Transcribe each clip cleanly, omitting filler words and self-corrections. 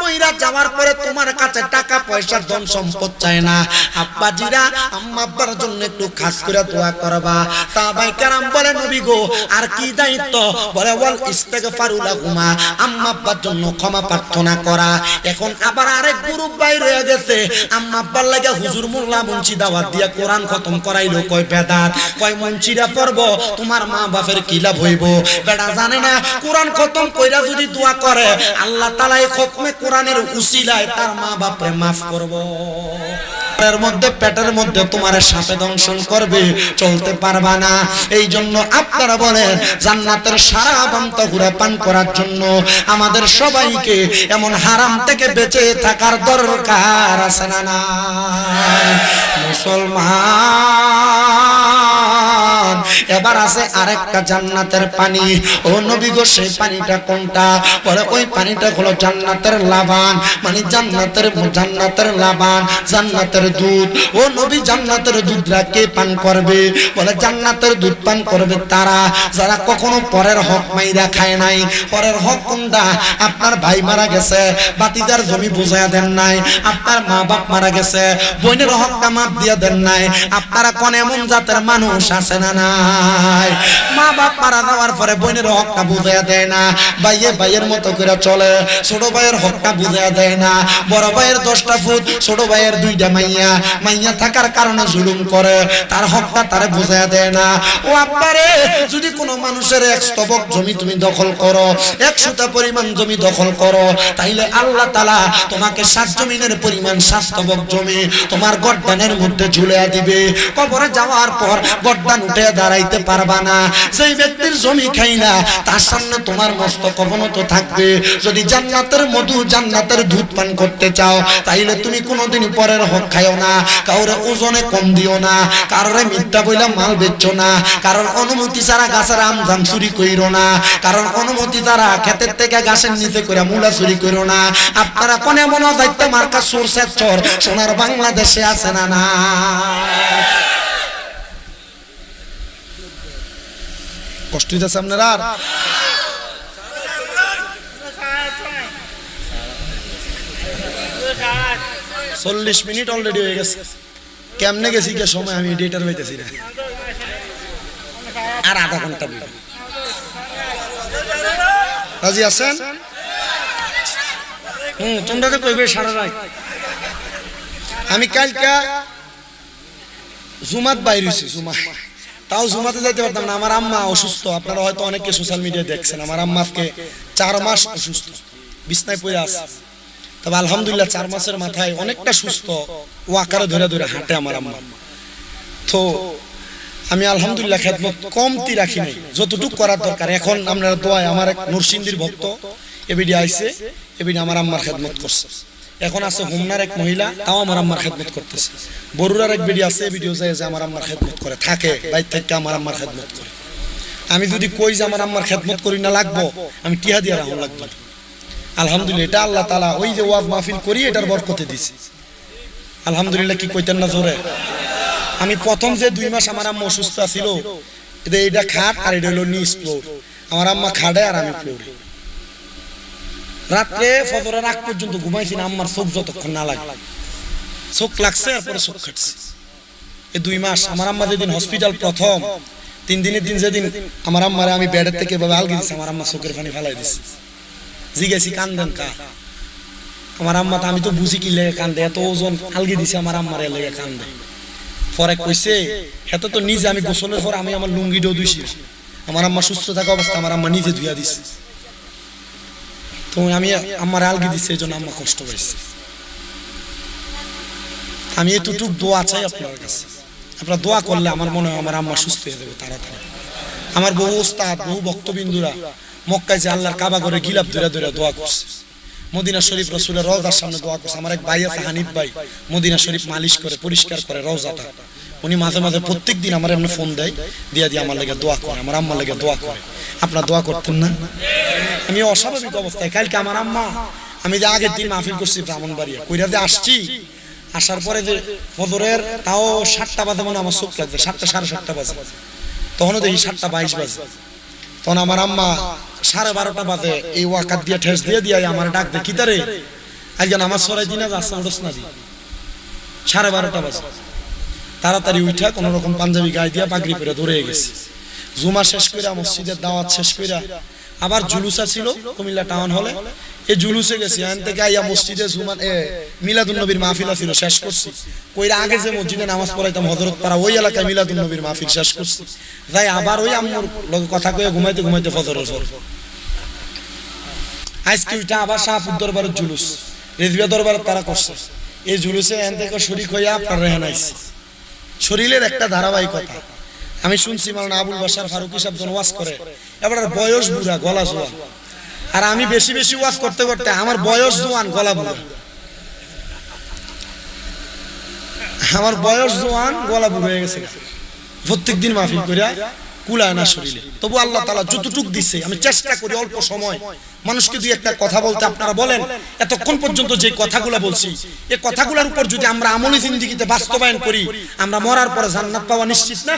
কইরা যাওয়ার পরে তোমার কাছে টাকা পয়সা ধন সম্পদ চায় না। আব্বাজিরা আম্মা আব্বার জন্য একটু খাস করে দোয়া করবা। সাহাবায়ে কেরাম বলে নবী গো আর কি দায়িত্ব? বলে ওয়াল ইস্তিগফারু লাহুমা, আম্মা আব্বার জন্য ক্ষমা প্রার্থনা করা। এখন আবার আরেক গ্রুপ বাইর হয়ে গেছে, আম্মা আব্বার লাগা হুজুর মোল্লা মুন্সি দাওয়াত দিয়া কোরআন খতম করাইলো, কয় বেদাত, কয় মুন্সিরা পড়বো, তোমার মা বাপের কি লাভ হইব? বেটা জানে না কোরআন খতম কইরা যদি দোয়া করে আল্লাহ তাআলা এই খতমে কোরআনের উসিলায় তার মা বাপরে maaf করব। এর মধ্যে পেটের মধ্যে তোমার সাপে দংশন করবে, চলতে পারবা না। এই জন্য আপনারা বলেন জান্নাতের সারা বান্ত ঘুরে পান করার জন্য আমাদের সবাইকে এমন হারাম থেকে বেঁচে থাকার দরকার আছে না নাই? মুসলমান, এবার আছে আরেকটা জান্নাতের পানি। ও নবী গো সেই পানিটা কোনটা? বলে ওই পানিটা হলো জান্নাতের লাবান, মানে জান্নাতের লাবান, জান্নাতের দুধ। ও নবী জান্নাতের দুধটা কে পান করবে? বলে জান্নাতের দুধ পান করবে তারা যারা কখনো পরের হক মাইরা খায় নাই। পরের হক কোনটা? আপনার ভাই মারা গেছে, বাতিদার জমি বুঝাইয়া দেন নাই। আপনার মা বাপ মারা গেছে, বোনের হকটা মাপ দিয়া দেন নাই। আপনারা কোন এমন জাতের মানুষ আছে না নাই? মা বাপ মারা যাওয়ার পরে বোনের হকটা বুঝাইয়া দেয় না, ভাইয়ের মতো করে চলে, ছোট ভাইয়ের হকটা বুঝাইয়া দেয় না। বড় ভাইয়ের 10টা ফুট, ছোট ভাইয়ের 2টা মাইয়া থাকার কারণে জুলুম করে, তার হকটা তারে বুঝাইয়া দেয় না। ও আব্বারে, যদি কোনো মানুষের 1 স্তবক জমি তুমি দখল করো, 100টা পরিমাণ জমি দখল করো, তাইলে আল্লাহ তাআলা তোমাকে 7 জমিনের পরিমাণ 7 স্তবক জমি তোমার গর্দানের মধ্যে ঝুলিয়ে দিবে। কবরে যাওয়ার পর গর্দান উঠে দাঁড়াইতে পারবা না। যেই ব্যক্তির জমি খাইলা তার সামনে তোমার মস্তক অবনত থাকবে। যদি জান্নাতের মধু, জান্নাতের দুধ পান করতে চাও, তাইলে তুমি কোনোদিন পরের হক খাইও না, কাউরে ওজনে কম দিও না, কারোরে মিথ্যা বইলা মাল বেচছো না, কারোর অনুমতি ছাড়া গাছের আম জাম চুরি কইরো না, কারোর অনুমতি ছাড়া ক্ষেতের থেকে গাছের নিচে কইরা মূলা চুরি কইরো না। আপনারা কোনে মনে যাইতে মার্কা সোরসের চর সোনার বাংলাদেশে আছে না না? কষ্ট হইতেছে আপনারা? আর 40 মিনিট অলরেডি হয়ে গেছে। কেমনে গেছি কে সময় আমি ডেটার হইতেছি না। আর আধা ঘন্টা বিল রাজি আছেন? তোমরা তো কইবে সারা রাত। আমি কালকে জুমাত বাইর হইছি, তাও জুমাতে যাইতে পারতাম না। আমার আম্মা অসুস্থ, আপনারা হয়তো অনেকে সোশ্যাল মিডিয়ায় দেখছেন। আমার আম্মা আজকে 4 মাস অসুস্থ, বিছনায় পড়ে আছে। তবে আলহামদুলিল্লাহ 4 মাসের মাথায় অনেকটা সুস্থ, ও আকারে ধরে ধরে হাঁটে আমার আম্মা। তো আমি আলহামদুলিল্লাহ খেদমত কমতি রাখি নাই, যতটুকু করার দরকার। এখন আপনারা দোয়ায়, আমার এক নরসিংদীর ভক্ত এবিডি আইছে, এবিডি আমার আম্মার খেদমত করছে। এখন আছে হোমনার এক মহিলা, তাও আমার আম্মার খেদমত করতেছে। বরুরার এক বিডি আছে, ভিডিও যায় যে আমার আম্মার খেদমত করে থাকে, বাইরে থেকে আমার আম্মার খেদমত করে। আমি যদি কই যে আমার আম্মার খেদমত করি না লাগবো, আমি টিহা দিয়া রাখুন লাগবো। আলহামদুলিল্লাহ, এটা আল্লাহ তাআলা ওই যে ওয়াজ মাহফিল করি এটার বরকতে দিছে। আলহামদুলিল্লাহ, কি কইতেন না জোরে? আমি প্রথম যে 2 মাস আমার আম্মা অসুস্থ ছিল, এটা খাট আর এটা হলো নিচ ফ্লোর। আমার আম্মা খাটে আর আমি ফ্লোরে। রাত্রে ফজরের আগ পর্যন্ত ঘুমাইছি না, আম্মার চোখ যতক্ষণ না লাগে। চোখ লাগছে আর পরে চোখ কাটছে। এই 2 মাস আমার আম্মা যেদিন হসপিটাল প্রথম 3 দিনের দিন, যেদিন আমার আম্মারে আমি বেডের থেকে এভাবে আলগি দিছি, আমার আম্মা চোখের পানি ফেলাই দিছে। জিজ্ঞাসি কান্দেন কা? আমার আম্মা, আমি তো বুঝি কি লেগে কান্দে, এত ওজন আলগি দিছে আমার আম্মার লেগে কান্দে। পরে কইছে এত তো নিজে, আমি গোসলের পর আমি আমার লুঙ্গিটাও ধুইছি। আমার আম্মা সুস্থ থাকা অবস্থা আমার আম্মা নিজে ধুইয়া দিছে। তো আমি আমার আলগি দিছে, এই জন্য আম্মা কষ্ট পাইছে। আমি এতটুকু দোয়া চাই আপনার কাছে, আপনারা দোয়া করলে আমার মনে হয় আমার আম্মা সুস্থ হয়ে যাবে তাড়াতাড়ি। আমার বহু ওস্তাদ, বহু ভক্তবিন্দুরা মক্কায় যে আল্লাহর কাবা করে গিলাপ ধরে ধরে দোয়া করছে। মদিনা শরীফ রাসূলের রওজার সামনে দোয়া করছে। আমার এক ভাই আছে হানিফ ভাই, মদিনা শরীফ মালিশ করে পরিষ্কার করে রওজাটা। উনি মাঝে মাঝে প্রত্যেক দিন আমার এমনি ফোন দেয়, দিয়ে দিয়ে আমার লেগে দোয়া করে, আমার আম্মার লেগে দোয়া করে। আপনারা দোয়া করতেন না? আমি অস্বাভাবিক অবস্থায় কালকে আমার আম্মা, আমি যে আগের দিন মাহফিল করছি ব্রাহ্মণবাড়িয়া, কইরা যে আসছি, আসার পরে যে ফজরের তাও 7টা বাজে মনে আমার চোখ লাগছে, 7টা 7:30 বাজে, তখনও দেখি 7:22 বাজে। তখন আমার আম্মা 12:30 বাজে এই ওয়াকাত দিয়ে ঠেস দিয়ে দিয়ে আমার ডাক দে, কিতারে? আজকে নামাজ পড়াই দিন আসা উঠস না দি 12:30 বাজে তাড়াতাড়ি উঠা কোন রকম পাঞ্জাবি গায়ে দিয়া পাগড়ি পরে দৌড়ে গেছে জুমা শেষ কইরা মসজিদের দাওয়াত শেষ কইরা আবার জুলুসা ছিল কুমিল্লা টাউন হলে এই জুলুসে গেছি এখান থেকে আইয়া মসজিদে জুমান মিলাদুন নবীর মাহফিল ছিল শেষ করছি কইরা আগে যে মসজিদে নামাজ পড়াইতাম হযরত পাড়া ওই এলাকায় মিলাদুন নবীর মাহফিল শেষ করছি যাই আবার ওই আম্মুর লগে কথা কইয়া ঘুমাইতে ঘুমাইতে ফজরের পর আজকে ওইটা আবার শাহপুর দরবারের জুলুস রেজবিয়া দরবারে তারা করছে এই জুলুসে এখান থেকে শরীক হইয়া আপনার রেহান আইছে শরীরের একটা ধারাবাহিকতা আমি শুনছি মাওলানা আবুল বাশার ফারুকী সাহেব জন ওয়াজ করে এবার বয়স বুড়া গলা জোয়ান আর আমি বেশি বেশি ওয়াজ করতে করতে আমার বয়স জোয়ান গলা বুড়া আমার বয়স জোয়ান গলা বুড়া হয়ে গেছে প্রত্যেকদিন মাহফিল কইরা কুলায় না শরীরে তবু আল্লাহ তাআলা যতটুক দিছে আমি চেষ্টা করি অল্প সময় মানুষকে দুই একটা কথা বলতে আপনারা বলেন এতক্ষণ পর্যন্ত যে কথাগুলো বলছি এই কথাগুলোর উপর যদি আমরা আমলি জিন্দেগিতে বাস্তবায়ন করি আমরা মরার পরে জান্নাত পাওয়া নিশ্চিত না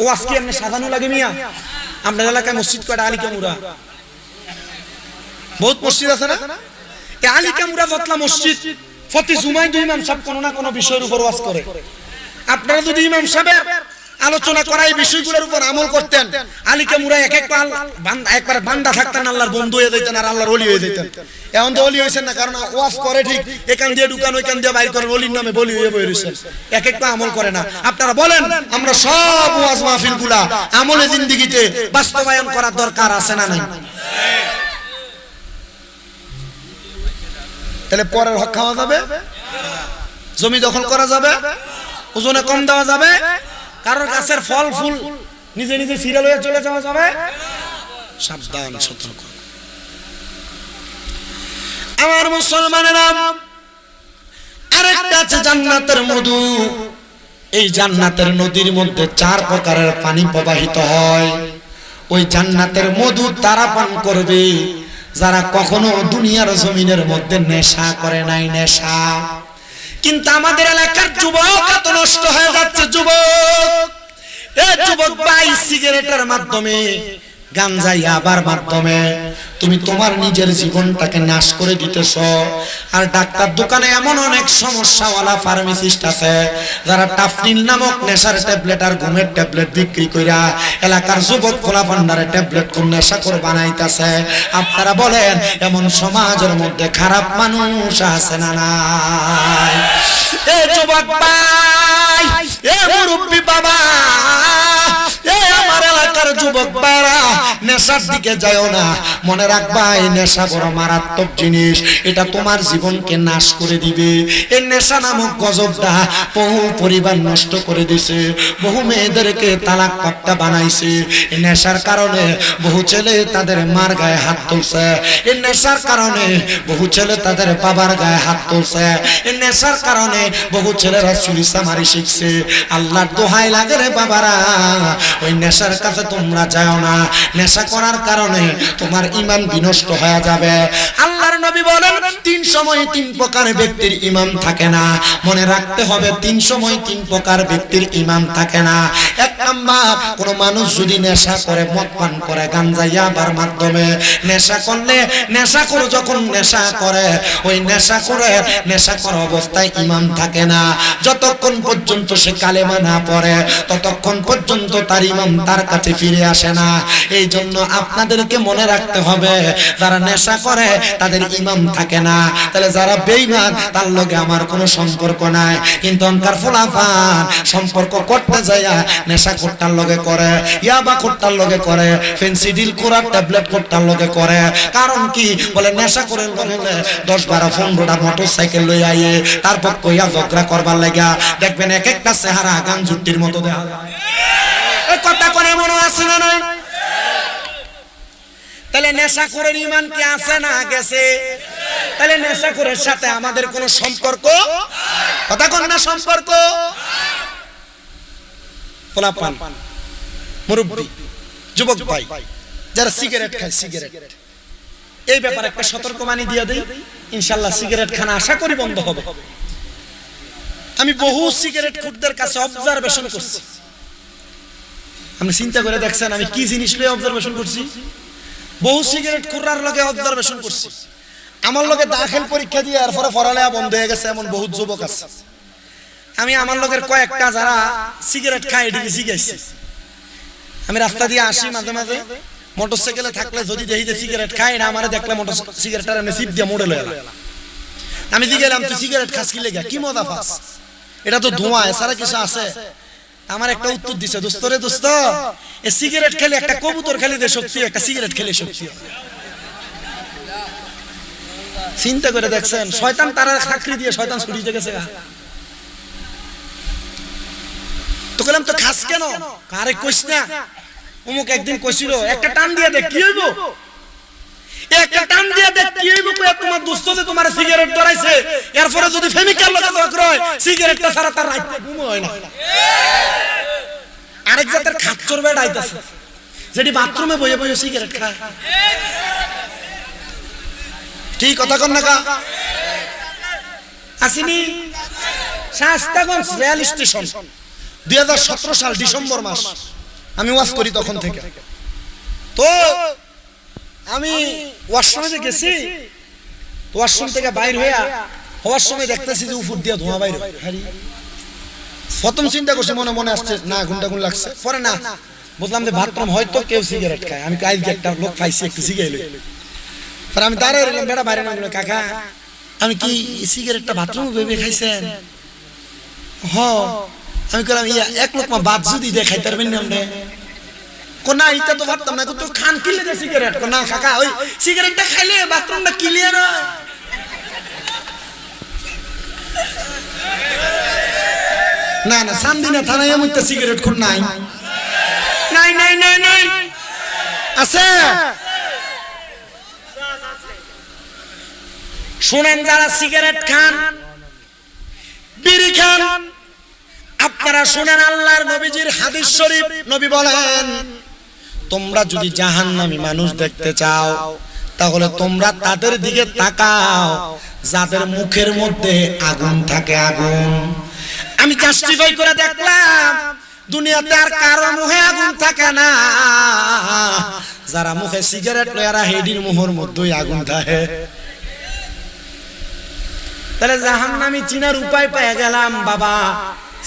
ও আজকে আপনি সাজানো লাগে মিয়া আপনার এলাকায় মসজিদ কয়টা আলিকামুরা বহুত মসজিদ আছে না এই আলিকামুরা যতলা মসজিদ প্রতি জুমায় দুই ইমাম সাহেব কোনো না কোনো বিষয়ের উপর ওয়াজ করে আপনারা যদি ইমাম সাহেবের আলোচনা করা এই বিষয়গুলোর উপর আমল করতেন আলিকামুরা একবার বান্দা থাকতেন আল্লাহর বন্ধু হয়ে যেতেন আর আল্লাহর ওলি হয়ে যেতেন এখন তো ওলি হয়েছেন না কারণ ওয়াজ করে ঠিক এখান দিয়ে ঢুকান ওইখান দিয়ে বাইর করেন ওলির নামে বলি হয়ে বই রয়েছেন একটা আমল করে না আপনারা বলেন আমরা সব ওয়াজ মাহফিলগুলা আমলে জিন্দেগিতে বাস্তবায়ন করার দরকার আছে না নাই তাহলে পরের হক খাওয়া যাবে জমি দখল করা যাবে ওজনে কম দেওয়া যাবে কারোর গাছের ফল ফুল নিজে নিজে সিরিয়াল হয়ে চলে যাওয়া যাবে সাবধান সতর্ক আমার মুসলমানেরা আরেকটা আছে জান্নাতের মধু এই জান্নাতের নদীর মধ্যে 4 প্রকারের পানি প্রবাহিত হয় ওই জান্নাতের মধু তারা পান করবে যারা কখনো দুনিয়ার জমিনের মধ্যে নেশা করে নাই নেশা কিন্তু আমাদের এলাকার যুবক এত নষ্ট হয়ে যাচ্ছে যুবক এই যুবক ভাই সিগারেটের মাধ্যমে গাঞ্জা ইয়াবার মাধ্যমে তুমি তোমার নিজের জীবনটাকে নাশ করে দিতেছো আর ডাক্তার দোকানে এমন অনেক সমস্যাওয়ালা ফার্মাসিস্ট আছে যারা টাফনিল নামক নেশার ট্যাবলেট আর ঘুমের ট্যাবলেট বিক্রি কইরা এলাকার যুবক খোলা ভান্ডারে ট্যাবলেট কোন নেশা করে বানাইতেছে আপনারা বলেন এমন সমাজের মধ্যে খারাপ মানুষ আছে না নাই এ যুবক ভাই এ মুরব্বি বাবা এ আমার এলাকার যুবক ভাইরা নেশার দিকে যাও না মনে রাখবা এই নেশা বড় মারাত্মক জিনিস এটা তোমার জীবনকে নাশ করে দিবে এই নেশা নামক গজবটা বহু পরিবার নষ্ট করে দিয়েছে বহু মেয়েদেরকে তালাক প্রাপ্তা বানাইছে এই নেশার কারণে বহু ছেলে তাদের মার গায়ে হাত তুলছে এই নেশার কারণে বহু ছেলে তাদের বাবার গায়ে হাত তুলছে এই নেশার কারণে বহু ছেলেরা চুরি চামারি শিখছে আল্লাহর দোহাই লাগে রে বাবারা ওই নেশার কাছে তোমরা যাও না নেশা করার কারণে তোমার ঈমান বিনষ্ট হয়ে যাবে আল্লাহর নবী বলেন 3 সময় 3 প্রকার ব্যক্তির ঈমান থাকে না মনে রাখতে হবে 3 সময় 3 প্রকার ব্যক্তির ঈমান থাকে না এক নাম্বার কোন মানুষ যদি নেশা করে মদ পান করে গাঞ্জা ইয়াবার মাধ্যমে নেশা করলে নেশা করে যখন নেশা করে ওই নেশা করা অবস্থায় ঈমান থাকে না যতক্ষণ পর্যন্ত সে কালেমা না পড়ে ততক্ষণ পর্যন্ত তার ঈমান তার কাছে ফিরে আসে না এই জন্য আপনাদেরকে মনে রাখতে হবে যারা নেশা করে তাদের ঈমান থাকে না তাহলে যারা বেঈমান তার লগে আমার কোনো সম্পর্ক নাই কিন্তু অনকার ফুলাফান সম্পর্ক করতে যায় নেশা করতার লগে করে ইয়াবা করতার লগে করে ফেন্সিডিল কোরার ট্যাবলেট করতার লগে করে কারণ কি বলে নেশা করে বলে 10-12-15টা মোটরসাইকেল লই আইয়ে তারপর কইয়া ঝগড়া করবার লাগা দেখবেন এক একটা চেহারা গান জুটির মতো দেখা যায় এই কথা করে মনে আছে না নাই তাহলে নেশা করে ঈমান কি আছে না গেছে তাহলে নেশা করে সাথে আমাদের কোনো সম্পর্ক কথা কোন না সম্পর্ক পোলাপান মুরব্বি যুবক ভাই যারা সিগারেট খায় সিগারেট এই ব্যাপারে একটা সতর্কবাণী দিয়ে দেই ইনশাআল্লাহ সিগারেট খানা আশা করি বন্ধ হবে আমি বহু সিগারেট খুরদের কাছে অবজারভেশন করছি আপনি চিন্তা করে দেখছেন আমি কি জিনিস লয়ে অবজারভেশন করছি বহু সিগারেট খুররার লগে অবজারভেশন করছি আমার লগে দাখিল পরীক্ষা দিয়ে এরপরে পড়ালেখা বন্ধ হয়ে গেছে এমন বহুত যুবক আছে। আমি আমার লগের কয়েকটা যারা সিগারেট খায় এদিকে শিখাইছি। আমি রাস্তা দিয়ে আসি মাঝে মাঝে, মোটরসাইকেলে থাকলে যদি দেখি যে সিগারেট খায়, এটা আমারে দেখলে মোটর সিগারেটটার এমনি সিপ দিয়ে মোড়ে লয়ে গেল। আমি জিজ্ঞেলাম তুই সিগারেট খাস কি লেগে, কি মজা পাস, এটা তো ধোঁয়া এছাড়া কিছু আছে? আমার একটা উত্তর দিছে, দোস্ত রে দোস্ত, এই সিগারেট খেলে একটা কবুতর খেলে যে শক্তি, একটা সিগারেট খেলে শক্তি। চিন্তা করে দেখছেন, শয়তান তারা চাকরি দিয়ে শয়তান ছুটিতে গেছে। তো বললাম তো খাস কেন? আরে কইস না, অমুক একদিন কইছিল একটা টান দিয়ে দেখ কি হইব, একটা টান দিয়ে দেখ কি হইব। তোমার দোস্ত যে তোমার সিগারেট ধরাইছে, এরপরে যদি ফেমিক্যাল লগে দরকার হয় সিগারেটটা ছাড়া তার রাতে ঘুম হয় না। আরেক জাতের খাচ্চর বেড আইতাছে, যেটি বাথরুমে বইয়ে বইয়ে সিগারেট খায়। ঠিক কথা কন না কা? আসিনি শাস্তাগঞ্জ রেল স্টেশন 2017 সাল ডিসেম্বর মাস আমি ওয়াজ করি তখন থেকে। তো আমি ওয়াশরুমে গেছি, ওয়াশরুম থেকে বাইর হওয়ার সময় দেখতেছি যে উপর দিয়ে ধোঁয়া বাইরে। প্রথম চিন্তা করছি মনে মনে আসছে না ঘুমটা ঘুম লাগছে, পরে না বুঝলাম যে বাথরুম হয়তো কেউ সিগারেট খায়। আমি কালকে একটা লোক পাইছি একটু সিগারেট, পরে আমি দাঁড়ায় রইলাম, বেটা বাইরে না বলে কাকা আমি কি সিগারেটটা বাথরুমে ভেবে খাইছেন? হ। আমি কইলাম ইয়া এক লোক মা বাদ যদি দিয়ে খাইতে পারবেন না আমরা? কোনা এটা তো ভাবতাম না, তো খান কিলে দে সিগারেট। কোনা কাকা ওই সিগারেটটা খাইলে বাথরুমটা ক্লিয়ার হয়। না না সামদিনা থানায় এমন তো সিগারেট খুন নাই, নাই নাই নাই নাই আছে। শুনেন, যারা সিগারেট খান, বিড়ি খান, আপনারা শুনেন আল্লাহর নবীজির হাদিস শরীফ। নবী বলেন, তোমরা যদি জাহান্নামী মানুষ দেখতে চাও তাহলে তোমরা তাদের দিকে তাকাও যাদের মুখের মধ্যে আগুন থাকে, আগুন। আমি জাস্টিফাই করে দেখলাম দুনিয়াতে আর কারো মুখে আগুন থাকে না, যারা মুখে সিগারেট লয়ারা হেডির মুখের মধ্যেই আগুন থাকে। তাহলে জাহান্নামী চিনার উপায় পেয়ে গেলাম বাবা।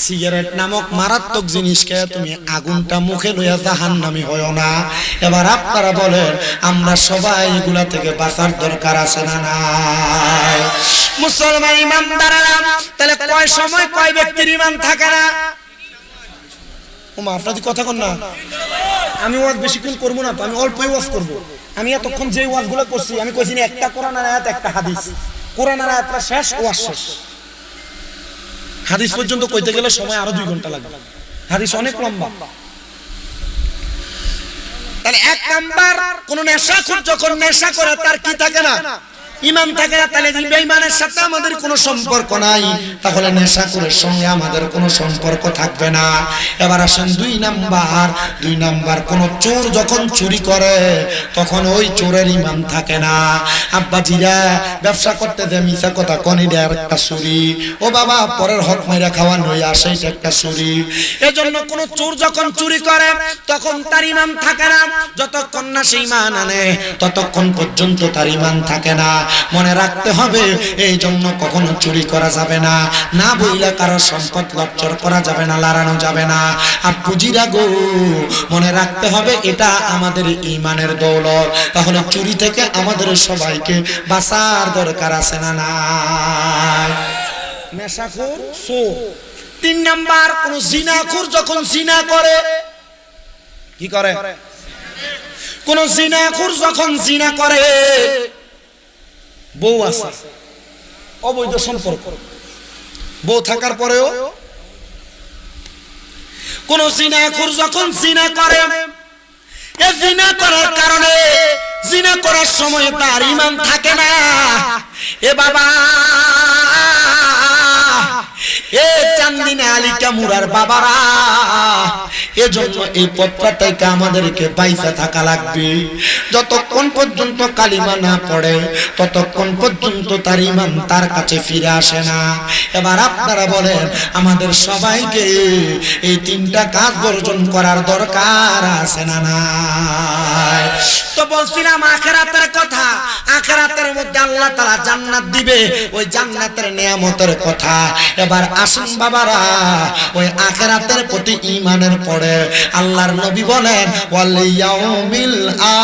সিগারেট নামক মারাত্মক জিনিস খেয়ে তুমি আগুনটা মুখে লইয়া জাহান্নামী হয়ো না। এবার আপনারা বলেন, আমরা সবাই এগুলা থেকে বাঁচার দরকার আছে না নাই? মুসলমান ইমানদাররা, তাহলে কয় সময় কয় ব্যক্তির ঈমান থাকে না? ওমা আপনাদের কথা কন না। আমি ওয়াজ বেশিক্ষণ করবো না তো, আমি অল্পই ওয়াজ করবো। আমি এতক্ষণ যে ওয়াজগুলো করছি, আমি কইছি না একটা কোরআনের আয়াত একটা হাদিস, কোরআনের আয়াতটা শেষ, ওয়াজ শেষ। হাদিস পর্যন্ত কইতে গেলে সময় আরো 2 ঘন্টা লাগবে, হাদিস অনেক লম্বা। তাহলে এক নাম্বার, কোন নেশাখোর যখন নেশা করে তার কি থাকে না? ঈমান থাকে না। তাহলে বেঈমানের সাথে আমাদের কোনো সম্পর্ক নাই, তাহলে নেশাখোরের সঙ্গে আমাদের কোনো সম্পর্ক থাকবে না। এবার আসেন 2 নাম্বার, কোন চোর যখন চুরি করে তখন ওই চোরের ঈমান থাকে না। আব্বাজিরা ব্যবসা করতে দেয় মিছা কথা কনি দেয় একটা চুরি। ও বাবা, পরের হক মাইরা খাওয়া নই আসে, এটা একটা চুরি। এজন্য কোন চোর যখন চুরি করে তখন তার ঈমান থাকে না। যতক্ষণ না সে ঈমান আনে ততক্ষণ পর্যন্ত তার ঈমান থাকে না। মনে রাখতে হবে, এই জন্য কখনো চুরি করা যাবে না, না বইলা কারো সম্পদ লজ্জর করা যাবে না, লড়ানো যাবে না। আর পুঁজিরা গো, মনে রাখতে হবে এটা আমাদের ঈমানের দৌলত। তাহলে চুরি থেকে আমাদের সবাইকে বাঁচার দরকার আছে না নাই? নেশাখোর, চোর। 3 নাম্বার, কোন জিনাখোর যখন জিনা করে, কি করে? কোন জিনাখোর যখন জিনা করে, বউ আছে, অবৈধ সম্পর্ক, বউ থাকার পরেও কোন জিনাখোর যখন জিনা করে, এই জিনা করার কারণে, জিনা করার সময় তার ঈমান থাকে না। এ বাবা, এ চান্দিনা আলিকা মুরার বাবারা, এজন্য এই পথটা থেকে আমাদেরকে বাইসা থাকা লাগবে। যতক্ষণ পর্যন্ত কালিমা না পড়ে ততক্ষণ পর্যন্ত তার ঈমান তার কাছে ফিরে আসে না। এবার আপনারা বলেন, আমাদের সবাইকে এই 3টা কাজ বর্জন করার দরকার আছে না নাই? তো বলছিলাম আখিরাতের কথা। আখিরাতের মধ্যে আল্লাহ তাআলা জান্নাত দিবে, ওই জান্নাতের নিয়ামতের কথা। এবার আসুন বাবারা, ওই আখিরাতের প্রতি ঈমানের পরে আল্লাহর নবী বলেন ওয়াল ইয়াউমিল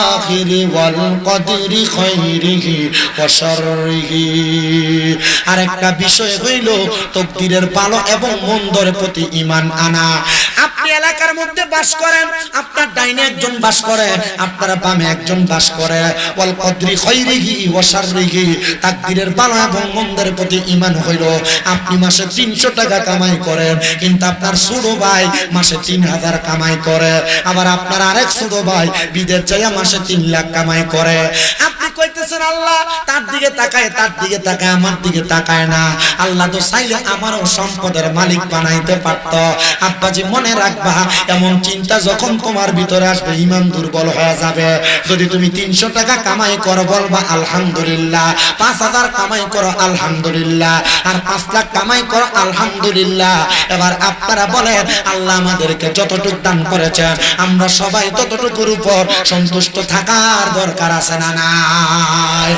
আখিরি ওয়াল কদরি খাইরিহি ওয়া শাররিহি। আরেকটা বিষয় হইল তাকদীরের ভালো এবং মন্দর প্রতি ঈমান আনা। আপনি এলাকার মধ্যে বাস করেন, আপনার ডাইনে একজন বাস করে, আপনার বামে একজন বাস করে। ওয়াল কদরি খাইরিহি ওয়া শাররিহি, তাকদীরের ভালো এবং মন্দের প্রতি ঈমান হইল আপনি মাসে 300 টাকা কামাই করেন, কিন্তু আপনার ছোট ভাই মাসে 3000 কামাই করে। আবার আপনার আরেক ছোট ভাই বিদেশ যায় মাসে 3 লাখ কামাই করে। আপনি কইতেছেন আল্লাহ তার দিকে তাকায়, তার দিকে তাকায়, আমার দিকে তাকায় না। আল্লাহ তো চাইলে আমারও সম্পদের মালিক বানাইতে পারত। আব্বাজি মনে রাখবা, এমন চিন্তা যখন তোমার ভিতরে আসবে ঈমান দুর্বল হয়ে যাবে। যদি তুমি 300 টাকা কামাই করো বলবা আলহামদুলিল্লাহ, 5000 কামাই করো আলহামদুলিল্লাহ, আর 5 লাখ কামাই করো আলহামদুলিল্লাহ। এবার আপনারা বলেন আল্লাহ আমাদেরকে যতটুকু দান করেছে আমরা সবাই ততটুকুর উপর সন্তুষ্ট থাকার দরকার আছে না নাই?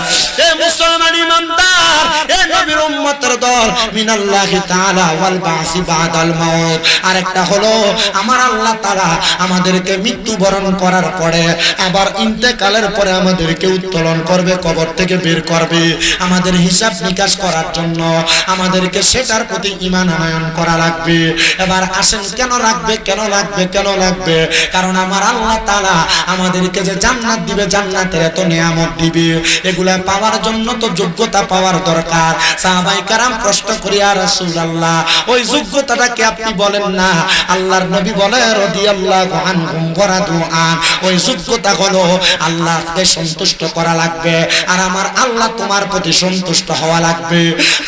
এ মুসলমান ইমানদার, এ নবীর উম্মতের দল, মিনাল্লাহি তাআলা ওয়াল বাসি বাদাল মাউত। আরেকটা হলো আমার আল্লাহ তাআলা আমাদেরকে মৃত্যুবরণ করার পরে আবার ইন্তেকালের পরে আমাদেরকে উত্তোলন করবে, কবর থেকে বের করবে আমাদের হিসাব নিকাশ করার জন্য। আমাদেরকে সেটার প্রতি ঈমান আনয়ন করা লাগবে। এবার আসেন কেন লাগবে, কেন লাগবে, কেন লাগবে? কারণ আমার আল্লাহ তাআলা আমাদেরকে যে জান্নাত দিবে, জান্নাতের এত নিয়ামত দিবে, এগুলা পাওয়ার জন্য তো যোগ্যতা পাওয়ার দরকার। সাহাবায়ে কেরাম প্রশ্ন করি ইয়া রাসূলুল্লাহ ওই যোগ্যতাটা কি আপনি বলেন না? আল্লাহর নবী বলে রাদিয়াল্লাহু আনহুম ওয়া রাদু আন, ওই যোগ্যতা হলো আল্লাহকে সন্তুষ্ট করা লাগবে, আর আমার আল্লাহ তোমার প্রতি সন্তুষ্ট হওয়া লাগবে।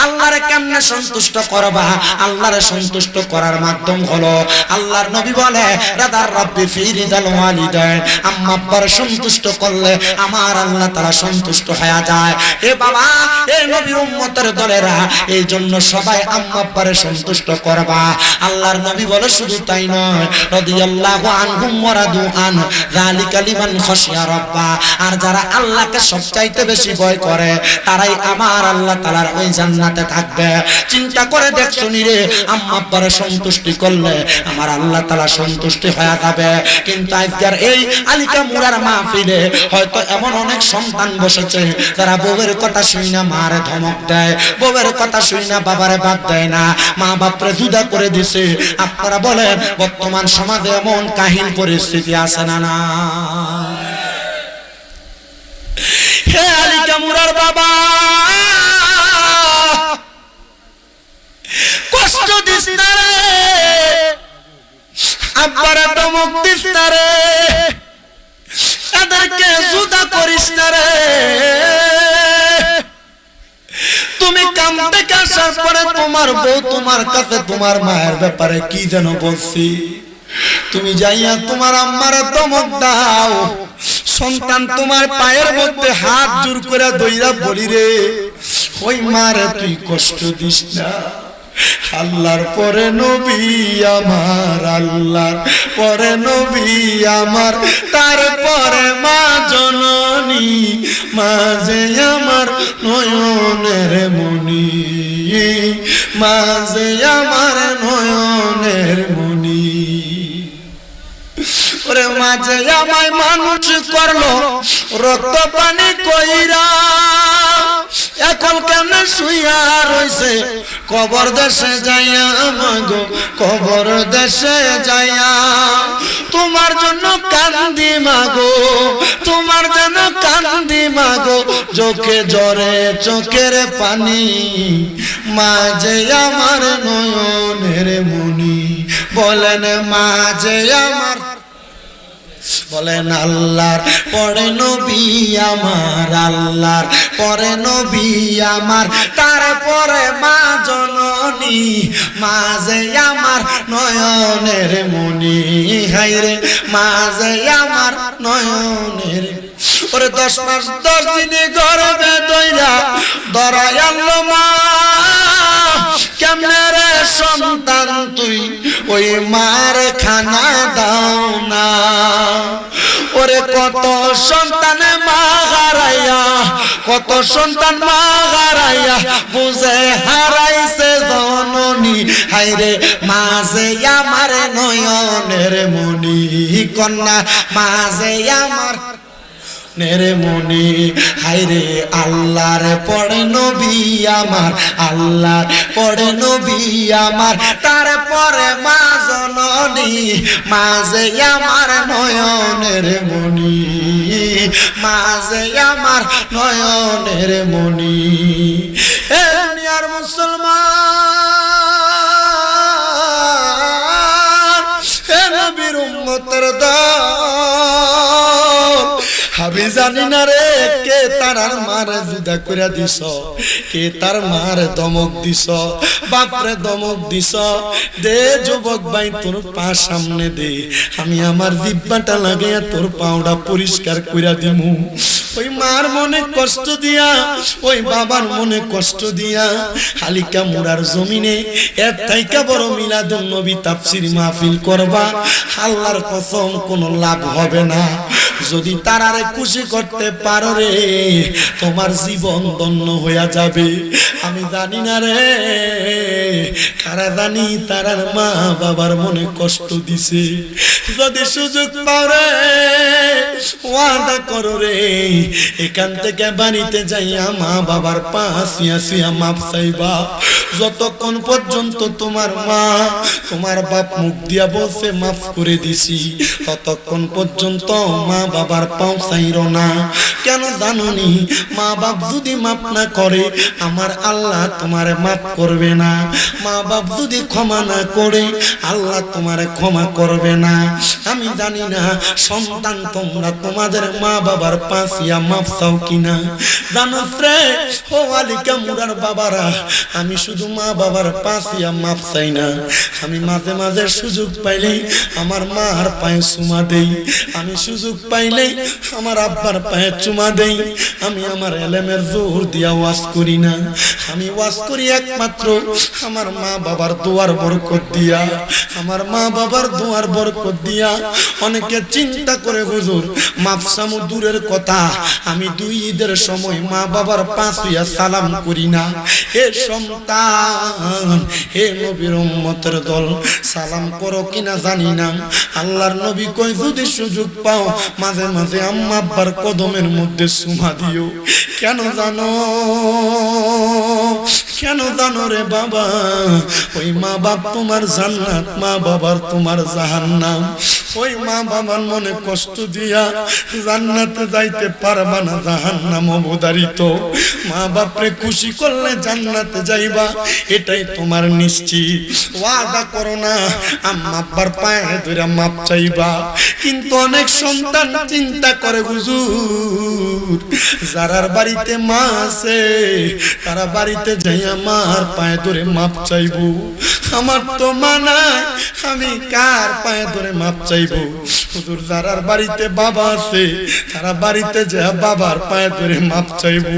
আল্লাহরে কেমনে সন্তুষ্ট করবা? আল্লাহরে সন্তুষ্ট করার মাধ্যম হলো আল্লাহর নবী বলে রাদার রাব্বি ফি রিদাল ওয়ালিদাইন, আম্মা আব্বার সন্তুষ্ট করলে আমার আল্লাহ তাআলা সন্তুষ্ট হয়ে যায়। এ বাবা, এ নবীর উম্মতের দলেরা, এই জন্য সবাই আম্মা আব্বারে সন্তুষ্ট করবা। আল্লাহর নবী বলে শুধু তাই নয়, রাদিয়াল্লাহু আনহুম ওয়া রাদু আন, যালিকা লিমান খাশিয়া রাব্বা, আর যারা আল্লাহকে সবচাইতে বেশি ভয় করে তারাই আমার আল্লাহ তাআলার ওই জান্নাতে থাকবে। চিন্তা করে দেখছো নি রে, আম্মা আব্বারে সন্তুষ্টি করলে আমার আল্লাহ তাআলা সন্তুষ্টি হয়ে যাবে। কিন্তু আজকের এই আলিকা মুরার মাহফিলে হয়তো এমন অনেক সন্তান বসেছে যারা বউয়ের কথা শুই না মারে ধমক দেয়, বউয়ের কথা শুই না বাবারে বাদ দেয় না, মা বাপরে জুদা করে দিছে। আপনারা বলেন বর্তমান সমাজে এমন কাহিল পরিস্থিতি আছে না না? হে আলিকা মুরার বাবা, কষ্ট দিস না রে, আব্বারে ধমক দিস না রে, এদেরকে জুদা করিস না রে। তুমি কাম থেকে আসার পরে তোমার বউ তোমার কাছে তোমার মায়ের ব্যাপারে কি যেন বলছি, তুমি যাইয়া তোমার আম্মারে ধমক দাও। সন্তান তোমার পায়ের মধ্যে হাত জোর করে দইরা বলি রে, ওই মারে তুই কষ্ট দিস না। আল্লাহর পরে নবী আমার, আল্লাহর পরে নবী আমার, তারপরে মা জননী, মা যে আমার নয়নের মনি, মা যে আমার নয়নের মনি। ওরে মা যে আমায় মানুষ করলো রক্ত পানি কইরা, এখন কেন শুইয়া রইছে কবর দেশে যাইয়া, মাগো কবর দেশে যাইয়া। তোমার জন্য কান্দি মাগো, তোমার জন্য কান্দি মাগো, চোখে জরে চোখের পানি, মা যে আমার নয়নের মনি। বলেন মা যে আমার, বলেন আল্লাহর পরে নবী আমার, আল্লাহর পরে নবী আমার, তারপরে মা জননী, মা যে আমার নয়নের মনি। হায়রে মা যে আমার নয়নের। ওরে 10 মাস 10 দিনে গর্ভে দইরা ধরাই আনলো মা, কেমনে রে সন্তান তুই ওই মার খানা দাও না। ওরে কত সন্তানে মা হারাইয়া কত সন্তান মা হারাইয়া বুঝে হারাইছে জননী হায়রে মাঝে আমার নয়নের মনি কন্যা মাঝে আমার নেরে মনি হায়রে আল্লাহর পড়ে নবী আমার আল্লাহর পড়ে নবী আমার তারপরে মা জননী মাঝে আমার নয়নের মনি মাঝে আমার নয়নের মনি এ দুনিয়ার মুসলমান এ নবীর উম্মতের দল আমি জানি না রে কে তার মারে জুদা কইরা দিছ কে তার মারে দমক দিছ বাপরে দমক দিছ দে যুবক ভাই তোর পা সামনে দে আমি আমার জিহ্বাটা লাগাইয়া তোর পাউডা পরিষ্কার কইরা দিমু ওই মার মনে কষ্ট দিয়া ওই বাবার মনে কষ্ট দিয়া হালিকা মুরার জমিনে এর থাইকা বড় মিলাদুন নবী তাফসীর মাহফিল করবা আল্লাহর কসম কোনো লাভ হবে না যদি তারারে খুশি করতে পারো রে তোমার জীবন ধন্য হইয়া যাবে আমি জানি না রে কারা জানি তারার মা বাবার মনে কষ্ট দিছে যদি সুযোগ পাও রে ওয়াদা করো রে এখান থেকে বাড়িতে যাইয়া মা বাবার পাশিয়া শুয়া মাপ চাইবা যতক্ষণ পর্যন্ত তোমার মা তোমার বাপ মুখ দিয়া বলছে মাফ করে দিছি ততক্ষণ পর্যন্ত মা বাবার পাও চাইরো না কেন জানোনি মা বাপ যদি মাফ না করে আমার আল্লাহ তোমারে মাফ করবে না মা বাপ যদি ক্ষমা না করে আল্লাহ তোমারে ক্ষমা করবে না আমি জানি না সন্তান তোমরা তোমাদের মা বাবার পাশিয়া মাফ চাও কিনা জানো রে ও আলিকা মুরার বাবারা আমি শুধু মা বাবার পাশিয়া মাফ চাই না আমি মাঝে মাঝে সুযোগ পাইলেই আমার মার পায়ে চুমা দেই আমি সুযোগ পাইলেই আমার আব্বার পায়ে চুমা দেই আমি আমার এলেমের জোর দিয়া ওয়াজ করি না আমি ওয়াজ করি একমাত্র আমার মা বাবার দোয়ার বরকত দিয়া আমার মা বাবার দোয়ার বরকত দিয়া অনেকে চিন্তা করে হুজুর মাফ চামু দূরের কথা আমি দুই ঈদের সময় মা বাবার পাশিয়া সালাম করি না এ সন্তান হে নবীর উম্মতের দল সালাম করো কিনা জানি না আল্লাহর নবী কই যদি সুযোগ পাও মাঝে মাঝে আম্মা আব্বার কদমের মধ্যে চুমা দিও কেন জানো রে বাবা ওই মা বাপ তোমার জান্নাত মা বাবার তোমার জাহান্নাম ওই মা বাবার মনে কষ্ট দিয়া জান্নাতে যাইতে পারবা না জাহান্নাম অবধারিত মা বাপরে খুশি করলে জান্নাতে যাইবা এটাই তোমার নিশ্চিত ওয়াদা করো না আম্মা আব্বার পায়ে ধরে মাপ চাইবা কিন্তু অনেক সন্তান চিন্তা করে হুজুর যারার বাড়িতে মা আছে তারা বাড়িতে যাইয়া মার পায়ে ধরে মাপ চাইবো আমার তো মা নাই আমি কার পায়ে ধরে মাপ চাইবো হুজুর যারার বাড়িতে বাবা আছে তারা বাড়িতে যাইয়া বাবার পায়ে ধরে মাপ চাইবো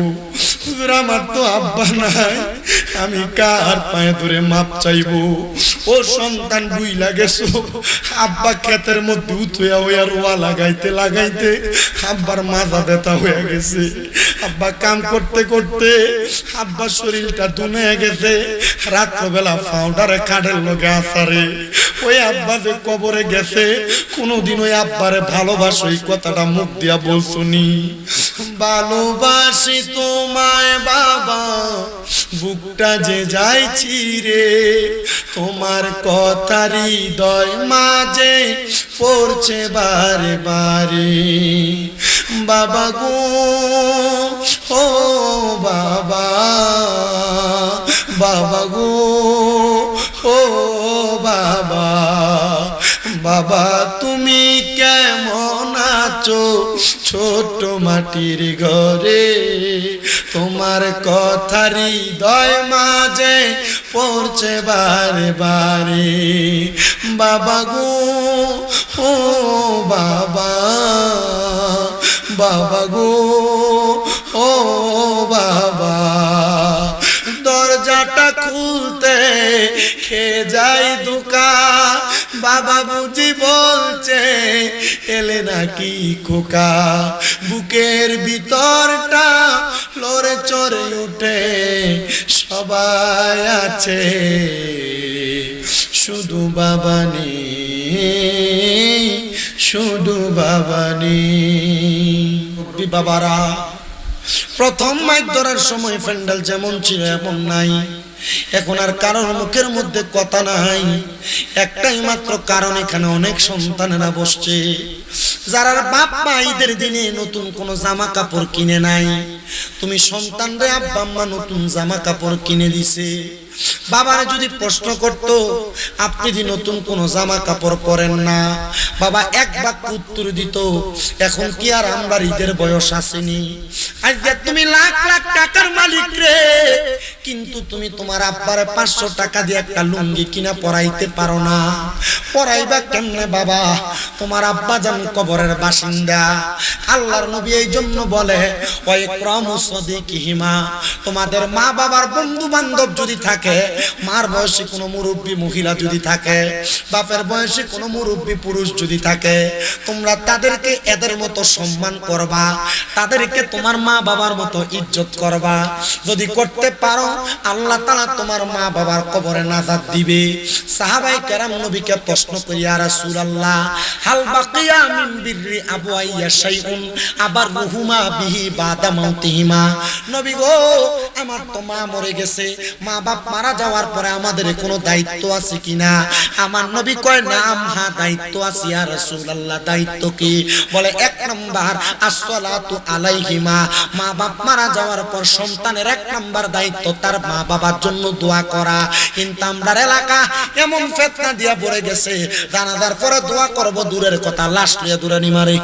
হুজুর আমার তো আব্বা নাই আমি কার পায়ে ধরে মাপ চাইবো ও সন্তান বুইলা গেছো আব্বা ক্ষেতের মধ্যে উঠইয়া হইয়া রোয়া লাগাইতে আব্বার মাজা ব্যথা হয়ে গেছে আব্বা কাম করতে করতে আব্বার শরীরটা দুনে গেছে রাত্রবেলা পাউডারে কাঠের লগে আসারে ওই আব্বা যে কবরে গেছে কোনোদিন ওই আব্বারে ভালোবাসো এই কথাটা মুখ দিয়া বলছনি ভালোবাসি তোমায় বাবা বুকটা যে যাইছি রে তোমার কথা হৃদয় মাঝে পড়ছে বারে বারে বাবা গো ও বাবা বাবা গো ও বাবা বাবা তুমি কেমন আছো ছোট মাটির ঘরে তোমার কথা হৃদয় মাঝে পড়ছে বারে বারে বাবা গো ও বাবা বাবা গো ও বাবা দরজাটা খুলতে খেয়ে যাই দুকা বাবা বুঝি বলছে এলে নাকি খোকা বুকের ভিতরটা চড়ে উঠে সবাই আছে, শুধু বাবা নেই, শুধু বাবা নেই। বাবারা প্রথম মাইক ধরার সময় প্যান্ডেল যেমন ছিল এমন নাই, এখন আর কারোর মুখের মধ্যে কথা নাই, একটাই মাত্র কারণ, এখানে অনেক সন্তানেরা বসছে যারা বাপ মা ঈদের দিনে নতুন কোনো জামা কাপড় কিনে নাই। তুমি সন্তানরে আব্বা আম্মা নতুন জামা কাপড় কিনে দিছে, বাবারে যদি প্রশ্ন করত আপনি যদি নতুন কোনো জামা কাপড় পরেন না, বাবা এক বাক্য উত্তর দিত, এখন কি আর আমরা ঈদের বয়স আসেনি? আজকে তুমি লাখ লাখ টাকার মালিক রে, কিন্তু তুমি তোমার আব্বারে 500 টাকা দিয়ে একটা লুঙ্গি কিনা পরাইতে পারো না। পরাইবা কেমনে বাবা? তোমার আব্বা জান কবরের বাসিন্দা। আল্লাহর নবী এই জন্য বলে ওই ক্রমু সদিকিহিমা, তোমাদের মা বাবার বন্ধু বান্ধব যদি থাকে, মার বয়সী কোনো মুরব্বী মহিলা যদি থাকে, বাপের বয়সী কোনো মুরব্বী পুরুষ যদি থাকে, তোমরা তাদেরকে এদের মতো সম্মান করবা, তাদেরকে তোমার মা বাবার মতো ইজ্জত করবা। যদি করতে পারো আল্লাহ তাআলা তোমার মা বাবার কবরে নাজাত দিবে। সাহাবায়ে কেরাম নবীকে প্রশ্ন করি, ইয়া রাসূলুল্লাহ হাল বাকিয়া মিন বিররি আবওয়াইয়া শাইউন আবারহুমা বিহি বাদা মাউতিহিমা। নবী গো, আমার তো মা মরে গেছে, মা বাপ মারা যাওয়ার পরে আমাদের কোনো দায়িত্ব আছে কিনা? আমার নবী কয় নাম, হ্যাঁ দায়িত্ব আছে ইয়া রাসূলুল্লাহ। দায়িত্ব কি? বলে 1 নাম্বার আসসালাতু আলাইহিমা, মা বাপ মারা যাওয়ার পর সন্তানের 1 নাম্বার দায়িত্ব তার মা বাবার জন্য দোয়া করা। কিন্তু আমরার এলাকা এমন ফিতনা দিয়া পড়ে গেছে, জানাজার পরে দোয়া করব দূরের কথা, লাশ লিয়ে দূরানি মারে।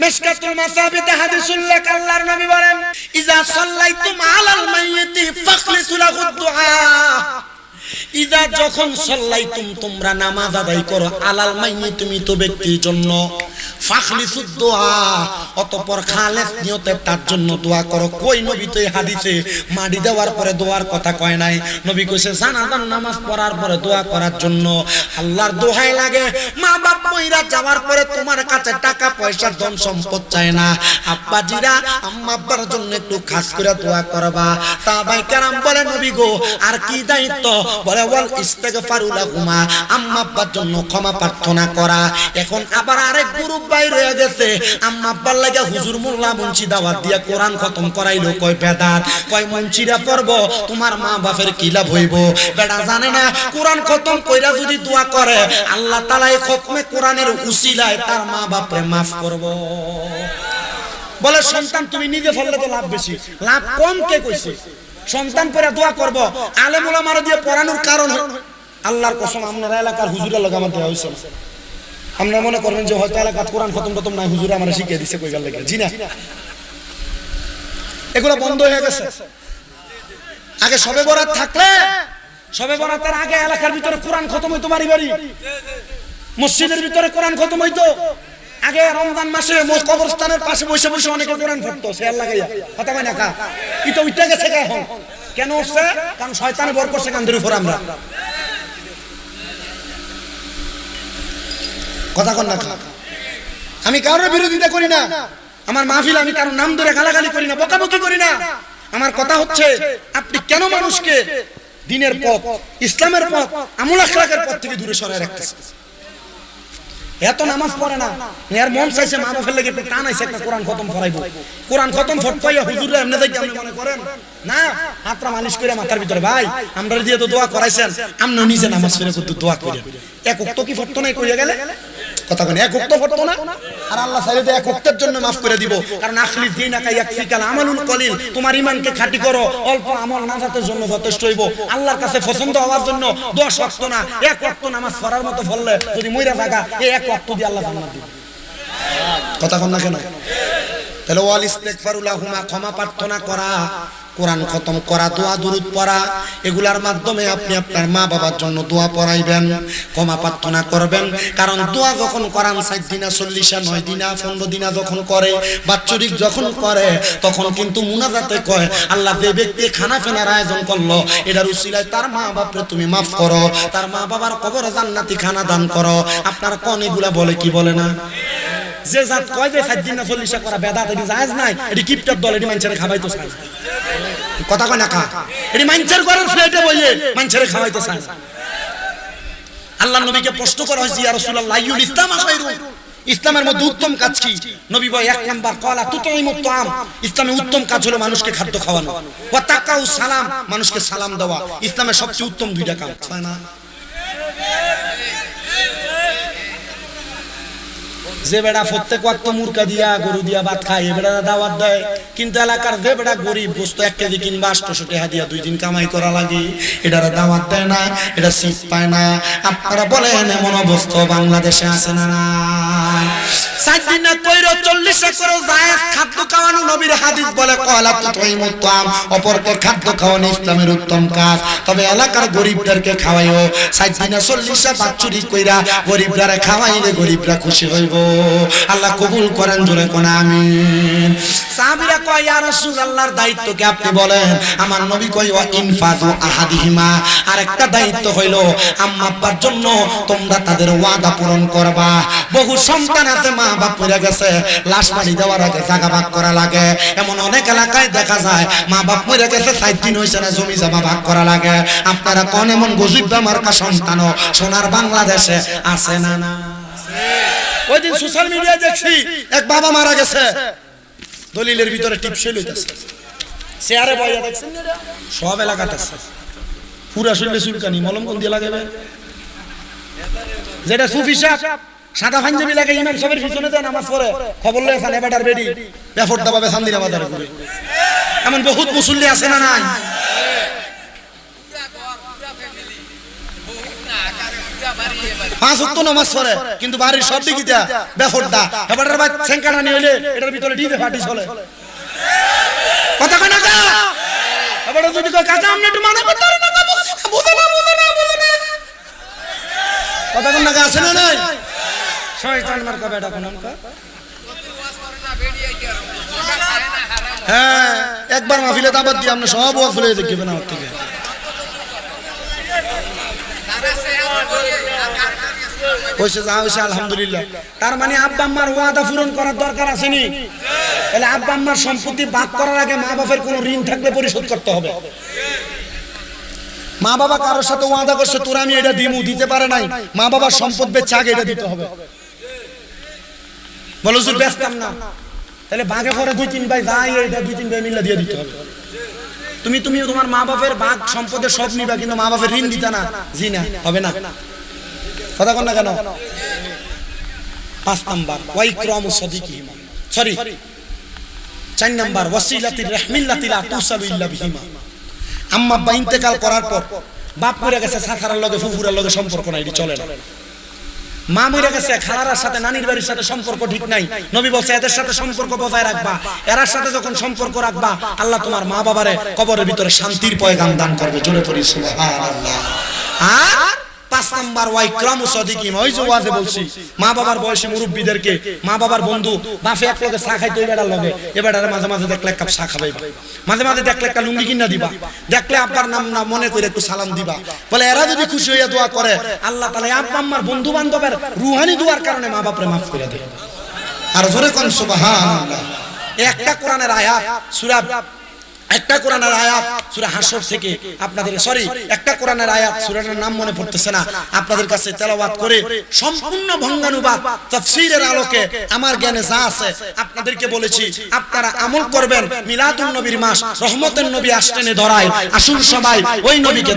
মিশকাতুল মাসাবিতে হাদিসুল লাক, আল্লাহর নবী বলেন ইজা সাল্লাইতুম আলাল মাইয়িতি ফাখলিসু লাহু দুআ। ইজা যখন সাল্লাইতুম তোমরা নামাজ আদায় করো, আলাল মাইয়িত তুমি তো ব্যক্তির জন্য, ফাখলিসু দুআ অতঃপর খালেস নিয়তে তার জন্য দোয়া করো। কই নবী তো এই হাদিসে মাটি দেওয়ার পরে দোয়ার কথা কয় নাই, নবী কইছে জানাজার নামাজ পড়ার পরে দোয়া করার জন্য। আল্লাহর দোহাই লাগে, মা বাপ মইরা যাওয়ার পরে তোমার কাছে টাকা পয়সা ধন সম্পদ চায় না, আব্বাজিরা আম্মা আব্বার জন্য একটু খাস করে দোয়া করবা। সাহাবায়ে কেরাম বলে নবী গো আর কি দায়িত্ব? বলে ওয়াল ইস্তিগফারু লাহুমা, আম্মা আব্বার জন্য ক্ষমা প্রার্থনা করা। এখন আবার আরেক গ্রুপ বাইর হয়ে গেছে, আম্মা আব্বার লাগা হুজুর মোল্লা মুন্সি দাওয়াত দিয়া কোরআন খতম করাইলো, কয় বেদাত, কয় মুন্সিরা পড়ব, তোমার মা বাপের কি লাভ হইব? বেটা জানে না কোরআন খতম কইরা যদি দোয়া করে আল্লাহ তাআলা এই খতমে কোরআনের উসিলায় তার মা বাপরে maaf করব। বলে সন্তান তুমি নিজে ফললে তো লাভ বেশি, লাভ কম কে কইছে? সন্তান পরে দোয়া করব, আলেম ওলামারা দিয়ে পড়ানোর কারণ আল্লাহর কসম আপনার এলাকার হুজুরের লাগা আমার দেওয়া হইছে। আমরা মনে করবেন যে হয়তো এলাকার কোরআন খতম খতম নাই, হুজুর আমরা শিখিয়ে দিছে কই গেল লাগে, জি না, এগুলো বন্ধ হয়ে গেছে। আগে শবে বরাত থাকলে, শবে বরাতের আগে এলাকার ভিতরে কোরআন খতম হইতো, বাড়ি বাড়ি মসজিদের ভিতরে কোরআন খতম হইতো। আগে রমজান মাসে কবরস্থানের পাশে বসে বসে অনেকে কোরআন পড়তো শেয়ার লাগাইয়া, কথা কয় না কা? এটা উঠে গেছে এখন, কেন হচ্ছে? কারণ শয়তানে বর করছে কান্দের উপর। আমরা কথা কন না, আমি কারোর বিরোধিতা করি না, আমার মাহফিল আমি কারোর নাম ধরে গালাগালি করি না, বকাবকি করি না। আমার কথা হচ্ছে আপনি কেন মানুষকে দিনের পথ, ইসলামের পথ, আমল আখলাকের পথ থেকে দূরে সরায় রাখতেছেন? এত নামাজ পড়ে না, এর মন চাইছে মা বাপের লাগি টান আইছে একটা কোরআন খতম করাইবো। কোরআন খতম ফটপাইয়া হুজুররা এমনি যাই আপনি মনে করেন না, হাতটা মালিশ করে মাথার ভিতরে, ভাই আমরা দিয়ে তো দোয়া করাইছেন, আপনি নিজে নামাজ পড়ে কত দোয়া করেন। এক ওয়াক্ত কি ফটতো নাই কইয়া গেলে? কথা বলেন, এক ওয়াক্ত ফটতো না? আর আল্লাহ চাইলে তো এক ওয়াক্তের জন্য maaf করে দিব। কারণ আখলিস দীনাকা ইয়াকফিকাল আমালুল কলিল, তোমার ঈমানকে খাঁটি করো, অল্প আমল নাজাতের জন্য যথেষ্ট হইব। আল্লাহর কাছে পছন্দ হওয়ার জন্য 10 ওয়াক্ত না, এক ওয়াক্ত নামাজ পড়ার মতো পড়লে যদি মইরা থাকা, এই এক ওয়াক্ত দিয়ে আল্লাহ জান্নাত দিবে। কথা কন না কেন? তাহলে ওয়াল ইস্তিগফারু লাহুমা, ক্ষমা প্রার্থনা করা, কোরআন খতম করা, দোয়া দুরূদ পড়া, এগুলার মাধ্যমে আপনি আপনার মা বাবার জন্য দোয়া পড়াইবেন, ক্ষমা প্রার্থনা করবেন। কারণ দোয়া যখন করান 7 দিনা 40 9 দিনা 15 দিনা যখন করে, বাৎসরিক যখন করে, তখন কিন্তু মুনাজাতে কয় আল্লাহ যে ব্যক্তি খানা ফেনার আয়োজন করলো, এটার উসিলায় তার মা বাপরে তুমি maaf করো, তার মা বাবার কবরে জান্নাতি খানা দান করো। আপনার কোন এগুলা বলে কি বলে না? যে জাত কয় যে 7 দিন না 40 করা বেদাত এটি জায়েজ নাই, এটি কিপটার দল, এটি মানুষের খাওয়াইতো চায়। কথা কয় না কা, এটি মানুষের ঘরের ফ্ল্যাটে বইয়ে মানুষের খাওয়াইতো চায়। আল্লাহর নবীকে প্রশ্ন করা হয়েছে, ইয়া রাসূলুল্লাহ আইয়ুল ইসলাম খায়রুন, ইসলামের মধ্যে উত্তম কাজ কি? নবী বলে 1 নাম্বার ক্বালা তুতাইমুত তাআম, ইসলামের উত্তম কাজ হলো মানুষকে খাদ্য খাওয়ানো, ওয়া তাকাউ সালাম, মানুষকে সালাম দেওয়া। ইসলামের সবচেয়ে উত্তম দুইটা কাজ, তাই না? যে বেড়া প্রত্যেক ওয়াক্ত মুরগা দিয়া গরু দিয়া ভাত খায়, এ বেড়া দাওয়াত দেয়, কিন্তু এলাকার যে বেড়া গরিব গোস্ত 1 কেজি কিনবা 800 টাকা দিয়া 2 দিন কামাই করা লাগে, এটার দাওয়াত দেয় না, এটা সিট পায় না। আপনারা বলেন এমন অবস্থা বাংলাদেশে আছে না না? 7 দিন না কইরো 40 করে জায়েজ খাদ্য খাওয়ানো, নবীর হাদিস বলে ক্বালা তুতাইমুত তাআম, অপরকে খাদ্য খাওয়ানো ইসলামের উত্তম কাজ। তবে এলাকার গরিবদেরকে খাওয়াইও। 7 দিনে 40 বাচ্চুরি কইরা গরিবরা খাওয়াইলে গরিবরা খুশি হইব। আল্লাহ কবুল করেন, জোরে কোন আমিন। সাহাবীরা কয় ইয়া রাসূলুল্লাহর দায়িত্ব কি আপনি বলেন? আমার নবী কয় ওয়া ইনফাযু আহাদিহিমা, আরেকটা দায়িত্ব হইল আম্মা আব্বার জন্য তোমরা তাদের ওয়াদা পূরণ করবা। বহু সন্তান আছে মা বাপ মরে গেছে, লাশ বাড়ি দেওয়ার আগে জায়গা ভাগ করা লাগে। এমন অনেক এলাকায় দেখা যায় মা বাপ মরে গেছে 4 দিন হইছে না, জমি জমা ভাগ করা লাগে। আপনারা কোন এমন গজীব মার্কা সন্তানও সোনার বাংলাদেশে আছে না? না, ওই দিন সোশ্যাল মিডিয়ায় দেখছি এক বাবা মারা গেছে, দলিলের ভিতরে টিপসই লইতাছে, চেয়ারে বইয়া দেখছেন সব এলাকাতে আছে, পুরা শরীরে চুলকানি, মলম কোন দিয়ে লাগাবে? যেটা সুফি সাহেব সাদা পাঞ্জাবি লাগে ইমাম সাহেবের পিছনে দেন নামাজ পড়ে, খবর লয়ে ফেলে বেটার বেডি বেফর দাবাবে সান্দিনা বাজারে ঘুরে। এমন বহুত মুসল্লি আছে না নাই? পাঁচ ওয়াক্ত নামাজ পড়ে কিন্তু বাড়ির সব দিকিটা বেফরদা, এবারের ভাই সেঙ্কাটা নিয়ে হইলে এটার ভিতরে ডিজে পার্টি চলে। কথা কয় না কা? এবারে যদি কয় কাকা আপনি একটু মানা করতে পারেন না, বুঝে না। কথা কয় না কা, আছে না নাই? শয়তান মার্কা বেটা কোন কা? হ্যাঁ, একবার মাহফিলে দাওয়াত দিয়ে আপনি সব ওয়াজ ভুলে দেখবেন আমার থেকে। কইছে যা হইছে আলহামদুলিল্লাহ। তার মানে আব্বা আম্মার ওয়াদা পূরণ করার দরকার আছে নি? তাহলে আব্বা আম্মার সম্পত্তি ভাগ করার আগে মা বাবার কোনো ঋণ থাকলে পরিশোধ করতে হবে। মা বাবা কারোর সাথে ওয়াদা করছে তোরা আমি এটা দিমু, দিতে পারে নাই, মা বাবার সম্পদ বেচে আগে এটা দিতে হবে। বলো হুজুর বেচতাম না, তাহলে ভাগে পরে 2-3 ভাই যাই এটা 2-3 ভাই মিলে দিয়ে দিতে হবে। তুমি তোমার মা বাপের ভাগ সম্পদের সব নিবা কিন্তু মা বাপের ঋণ দিতা না, জি না, হবে না। কথা কন না কেন? 5 নাম্বার ওয়াইক্রামু সাদিকিহিমা, সরি 4 নাম্বার ওয়াসিলাতির রাহমিল্লাতি লা তুসালু ইল্লা বিহিমা। আম্মা আব্বা ইন্তেকাল করার পর বাপ মরে গেছে, সাথারার লগে ফুফুরার লগে সম্পর্ক নাই, এটি চলে না। মা মরে গেছে, খালার সাথে নানির বাড়ির সাথে সম্পর্ক ঠিক নাই, নবী বলছে এদের সাথে সম্পর্ক বজায় রাখবা। এরার সাথে যখন সম্পর্ক রাখবা আল্লাহ তোমার মা বাবারে কবরের ভিতরে শান্তির পয়গাম দান করবে, জোরে পড়ি সুবহানাল্লাহ। আর 5 নাম্বার ওয়াইক্রামু সাদিকিহিমা, ওই যে ওয়াজে বলছি মা বাবার বয়সী মুরব্বিদেরকে, মা বাবার বন্ধু বাপে এক লগে চা খাইতে ওই বেড়ার লগে, এবারে মাঝে মাঝে দেখলে এক কাপ চা খাবাইবা, মাঝে মাঝে দেখলে একটা লুঙ্গি কিনা দিবা, দেখলে আব্বার নাম না মনে করে একটু সালাম দিবা। বলে এরা যদি খুশি হইয়া দোয়া করে আল্লাহ তাআলা আব্বা আম্মার বন্ধু বান্ধবের রুহানি দোয়ার কারণে মা বাপরে মাফ করে দেয়। আর জোরে কোন সুবহানাল্লাহ। একটা কোরআনের আয়াত সূরা হাশর থেকে আপনাদের একটা কোরআনের আয়াত, সূরাটার নাম মনে পড়তেছে না, আপনাদের কাছে তেলাওয়াত করে সম্পূর্ণ ভঙ্গানুবাদ তাফসীরের আলোকে আমার জ্ঞানে যা আছে আপনাদেরকে বলেছি, আপনারা আমল করবেন। মিলাদুন নবীর মাস, রহমতের নবী আসটেনে ধরায়, আসুন সবাই ওই নবীকে